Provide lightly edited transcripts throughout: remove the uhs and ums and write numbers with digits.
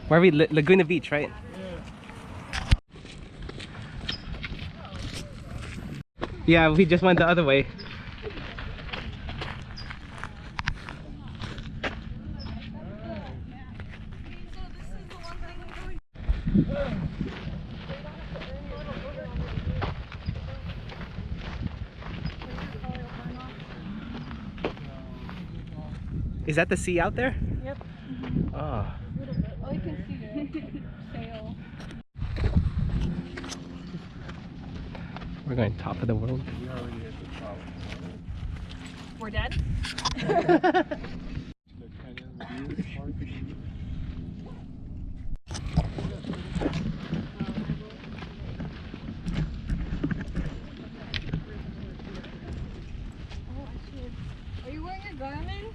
Where are we? Laguna Beach, right? Yeah, we just went the other way. Is that the sea out there? Yep. Oh. A little bit. Oh, you can see it. Sail. We're going top of the world. We're dead? Are you wearing your Garmin?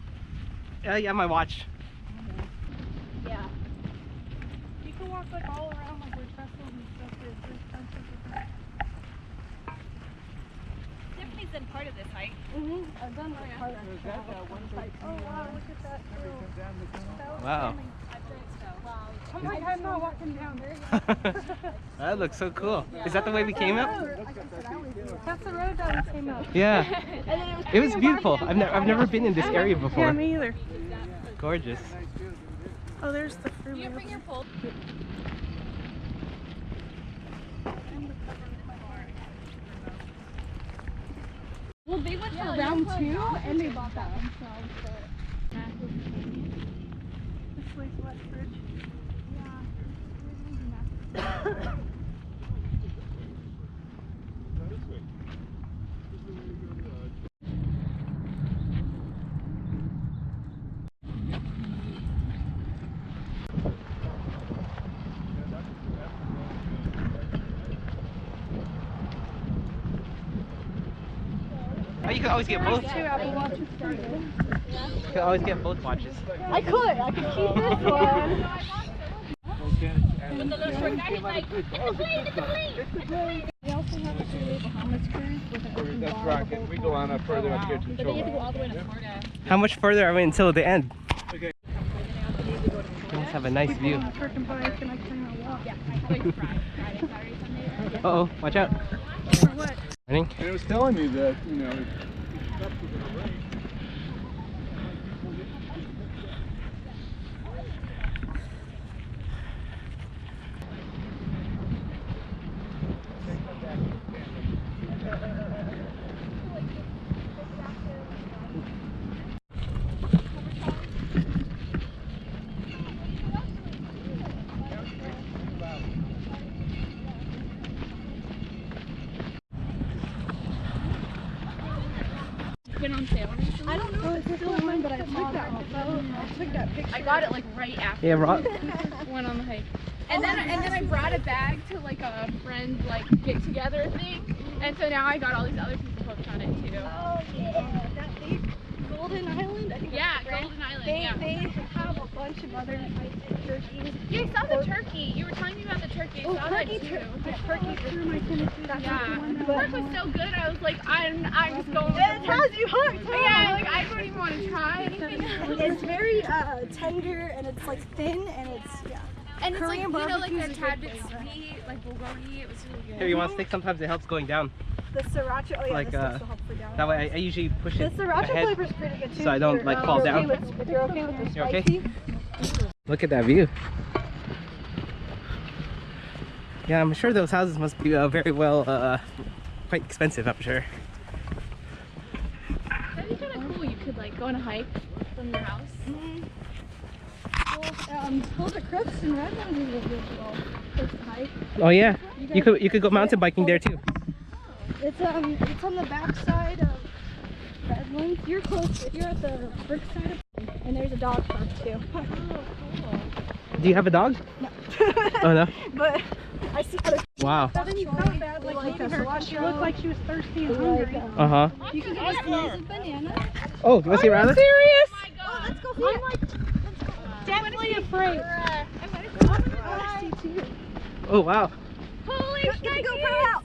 Yeah, my watch. Yeah. You can walk like all around like where Teslas and stuff is. There's tons of different. Tiffany's been part of this hike. I've done like part of it. Oh wow, look at that too. Wow. Wow. I'm like, I'm not walking down there. That looks so cool. Is that the way we came up? That's the road that we came up. Yeah. It was beautiful. I've never been in this area before. Yeah, me either. Gorgeous. Oh, there's the fruit. You bring your pole. Well, they went for round 2 and they bought that themselves. This place, Westbridge. Yeah. Oh, you can always get both. 2 Apple Watches. You can always get both watches. I could keep this one. But the little short guy, he's like, it's a plane, it's a plane. They also have a Bahamas cruise with an open That's bar. rocket. We go on up further up here to But then you have to go all the way to Florida. How much further are we until the end? Okay. We must have a nice view. On a freaking bike and I cannot walk. Yeah, like Friday, Saturday, Sunday. Uh oh, watch out. For what? Morning. And it was telling me that, you know, stuff was gonna rain. Been on sale recently. I don't know if it's still one, but I took that picture. I got it like right after Yeah, Rob. we went on the hike. And then I brought a bag to like a friend like get together thing. And so now I got all these other people hooked on it too. Oh yeah, that big Golden Island. I think Yeah, that's right. Golden Island. They Yeah. have a bunch of other turkeys. Yeah, I saw the turkey. You were telling me about the turkey. I saw that too. The turkey through my Tennessee. That's Yeah, the one the that pork was so good. I was like, I'm just going. It has you hooked. Yeah, like I don't even want to try anything else. It's very tender and it's like thin and it's And it's Korean like, you know, like barbecue's a a tad good bit flavor. sweet, like bulgogi. It was really good. Here, you want a stick? Sometimes it helps going down. the sriracha. Oh yeah, Like, this will help for down. That way I usually push The it sriracha ahead. flavor is pretty good too. so I don't, like, fall down. If you're okay with the You're okay? spicy. Look at that view. Yeah, I'm sure those houses must be very well, quite expensive, I'm sure. That'd be kind of cool. You could like go on a hike from your house. Both the Crips and Redlands is a good little place to hike. Oh yeah, you could go mountain biking there too. It's on the back side of Redlands. You're close. You're at the brick side of, and there's a dog park too. Oh, cool. Do you have a dog? No. Oh no. But I see other. Wow. But then you felt bad, like her. She looked like she was thirsty and hungry. Uh huh. You can give us a banana. Oh, you want to see Riley? Serious? Oh my Oh, god. let's go see it. Definitely afraid. Oh wow. Holy Get the GoPro out.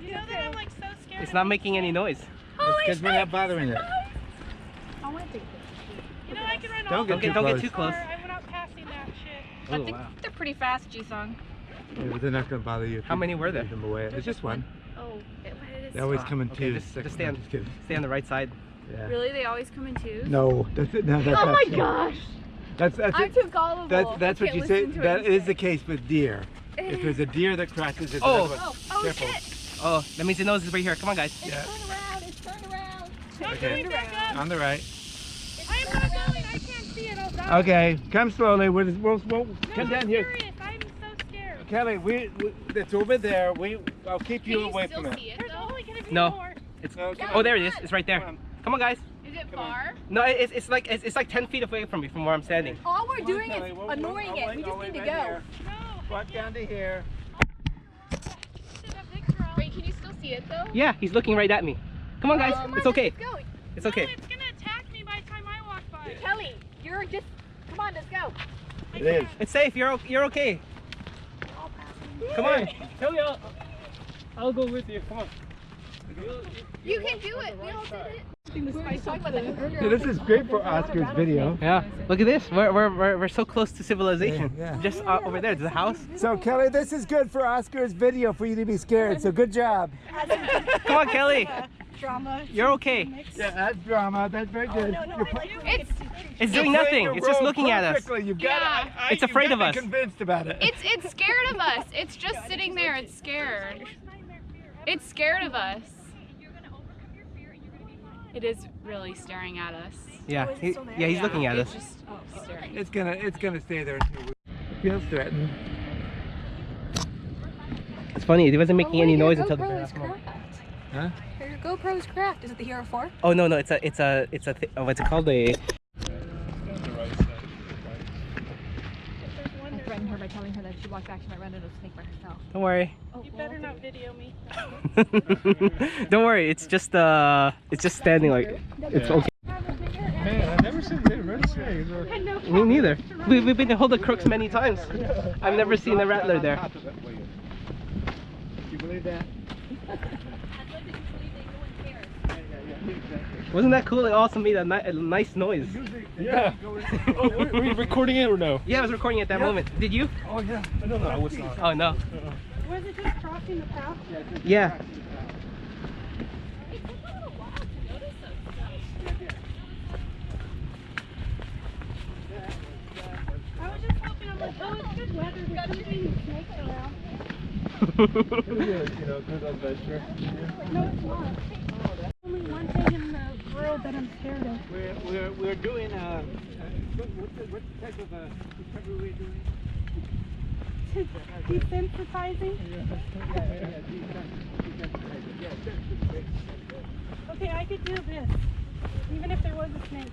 You know that I'm like so scared. It's not making any noise. Because we're not bothering it. I want to take You know I can run Don't all get the way too Don't get close. too close. I went out passing that shit. But Oh, wow. they're pretty fast, Jisung. Yeah, but they're not going to bother you. if How you many were there? leave them away. There's just one. Oh, it is. They always come in Okay, twos. just stay on, Just kidding. stay on the right side. Yeah. Really? They always come in twos? No, that's it. No, that's Oh my not- gosh! That's I'm it. too gullible. That's I what can't you say. listen to That what you is say. the case with deer. If there's a deer that crashes, it's Oh. another one. Oh Careful. shit! Oh, that means the nose is right here. Come on, guys. It's Yeah. turned around, it's turned around. Okay. On the right. I am not going, I can't see it, I'll die. Okay, come slowly. We'll come down here. I'm so scared. Kelly, it's over there. I'll keep you Can away you still from it. see it though? Only gonna be No. more. It's, No, come oh, on. there it is. It's right there. Come on. Come on, guys. Is it Come on. far? No, it's like 10 feet away from me, from where I'm standing. All we're doing Kelly, is we'll- annoying I'll it. wait- We I'll just wait need to right go. here. Walk down to here. Wait, can you still see it though? Yeah, he's looking right at me. Come on, guys. It's okay. Let's go. It's okay. It's gonna attack me by the time I walk by. Kelly, you're just, come on, let's go. It is. It's safe. You're okay. Come on. Kelly, I'll go with you. Come on. You can do it. We all did it. Yeah, this is great for Oscar's video. Yeah. Look at this. We're so close to civilization. Yeah. Just over there. There's a house. So Kelly, this is good for Oscar's video for you to be scared. So good job. Come on, Kelly. Drama. You're okay. Yeah, that's drama. That's very good. It's doing nothing. It's just looking at us. You've Yeah. It's afraid of us. Convinced about it. It's scared of us. It's just sitting there. It's scared. It's scared of us. It is really staring at us. Yeah. Yeah, he's looking at us. It's just staring. It's gonna stay there until we feels threatened. It's funny. It wasn't making any noise until the GoPro very is last moment. cracked. Huh? Your GoPro is cracked. Is it the Hero 4? Oh no, it's a what's it called? I threatened her by telling her that if she walked back, she might run into a snake by herself. Don't worry. You better not video me. Don't worry. It's just standing like it's okay. Man, I've never seen a rattlesnake. Me neither. We've been to Hold the Crooks many times. I've never seen a rattler there. You believe that? Wasn't that cool? It also made a nice noise. Yeah. Oh, were you recording it or no? Yeah, I was recording at that moment. Did you? Oh yeah. No, I was not. Oh no. Was it just crossing the path? Yeah. I was just hoping, I'm like, oh, it's good weather. There's not any snakes around. You know, good adventure. No, it's not. Only one thing in the world that I'm scared of. We're doing what type of recovery are we doing? Desensitizing? Okay, I could do this. Even if there was a snake.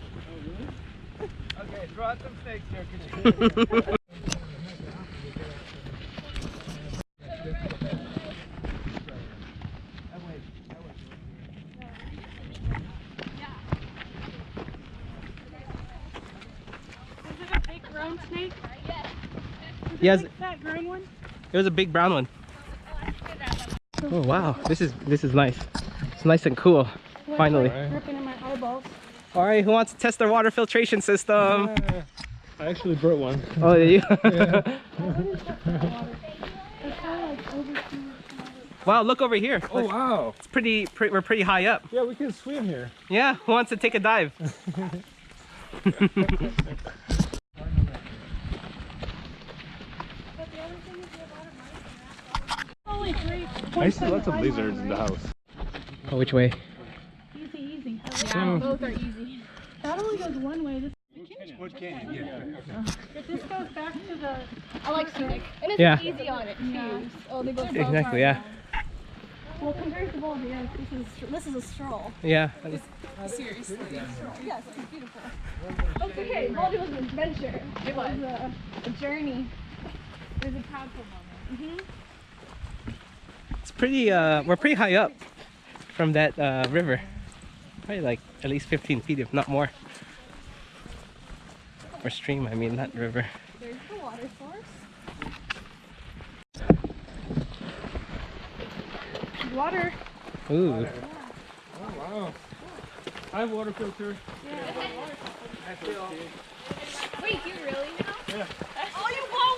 Okay, throw out some snakes here. Is it a big grown snake? Yes. Is that grown one? It was a big brown one. Oh wow, this is nice. It's nice and cool. Finally. Dripping in my eyeballs. All right, who wants to test their water filtration system? I actually brought one. Oh, did you? Wow, look over here. Oh wow. It's we're pretty high up. Yeah, we can swim here. Yeah, who wants to take a dive? I see lots of lizards in the house. Oh, which way? Easy, easy. Yeah, both are easy. That only goes one way. Which can? Yeah. If this goes back to the... I like snake. And it's Yeah. easy on it too. Oh, they both Exactly, yeah. Well, compared to all the others, this is a stroll. Yeah. Seriously. Yes, it's beautiful. Oh, it's okay. Baldy was an adventure. It was a journey. It was a proudful moment. It's pretty, we're pretty high up from that river. Probably like at least 15 feet, if not more. Or stream, I mean, not river. There's the water source. Water. Ooh. Oh wow. Hi, water filter. Wait, do you really know? Yeah. Oh, you won't!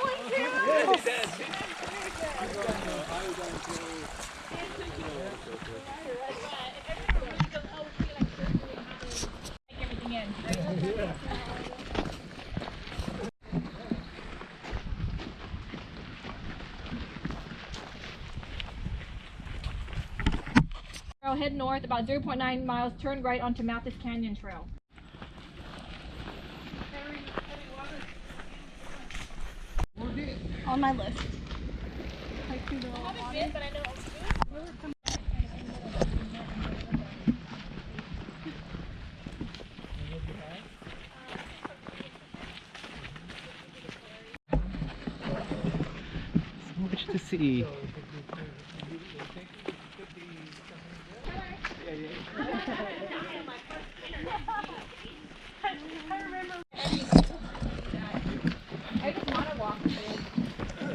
Head north about 0.9 miles, turn right onto Mathis Canyon Trail. On my list. Hike through the water. So much to see.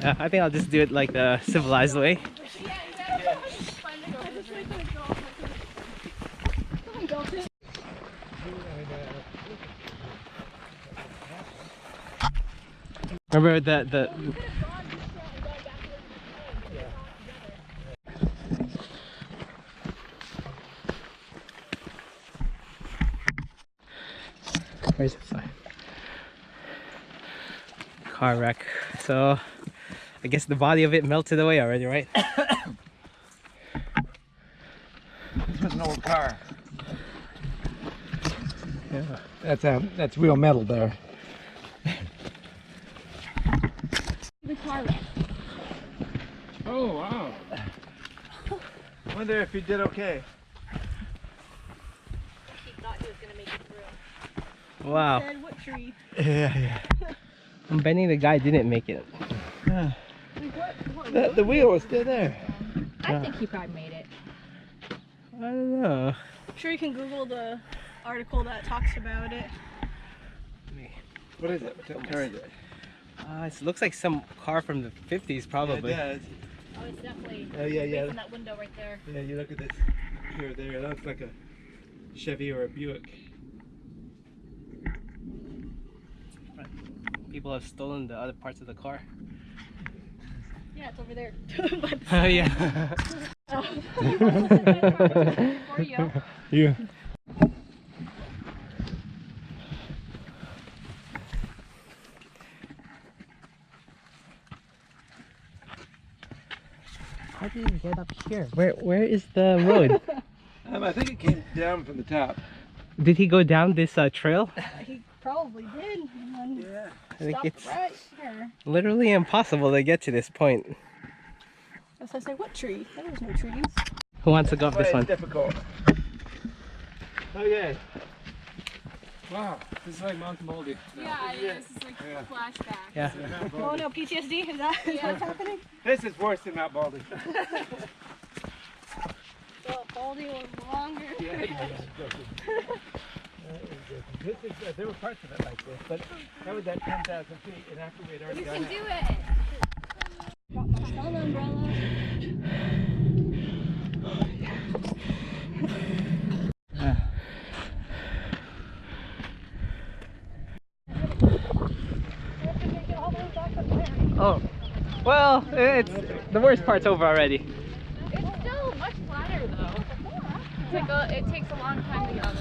Yeah, I think I'll just do it like the civilized way. Remember the where's the sign? Car wreck. So I guess the body of it melted away already, right? This was an old car. Yeah. That's real metal there. The car wreck. Oh, wow. Wonder if he did okay. He thought he was gonna make it through. Wow. Said what tree? Yeah. I'm betting the guy didn't make it. The wheel was still there. I think he probably made it. I don't know. I'm sure you can Google the article that talks about it. What is it? What car is it? It looks like some car from the 50s, probably. Yeah, it does. Oh, it's definitely Yeah. from that window right there. Yeah, you look at this here, there. It looks like a Chevy or a Buick. People have stolen the other parts of the car. Yeah, it's over there. Oh yeah. For you. Yeah. How did he get up here? Where is the road? I think it came down from the top. Did he go down this trail? He probably did. And then Yeah. I think stopped it's right here. literally impossible to get to this point. So I say, what tree? There was no trees. Who wants to go up this It's one? difficult. Oh yeah. Wow. This is like Mountain Baldy. Yeah, it is. It's like Yeah. flashback. Yeah. Oh no, PTSD? Is that what's happening? This is worse than Mount Baldy. So Baldy was longer. This is, there were parts of it like this, but that was at 10,000 feet, and after we had already You done can it. do it. Got my sun umbrella. Oh, well, it's the worst part's over already. It's still much flatter though. It's like it takes a long time to get on.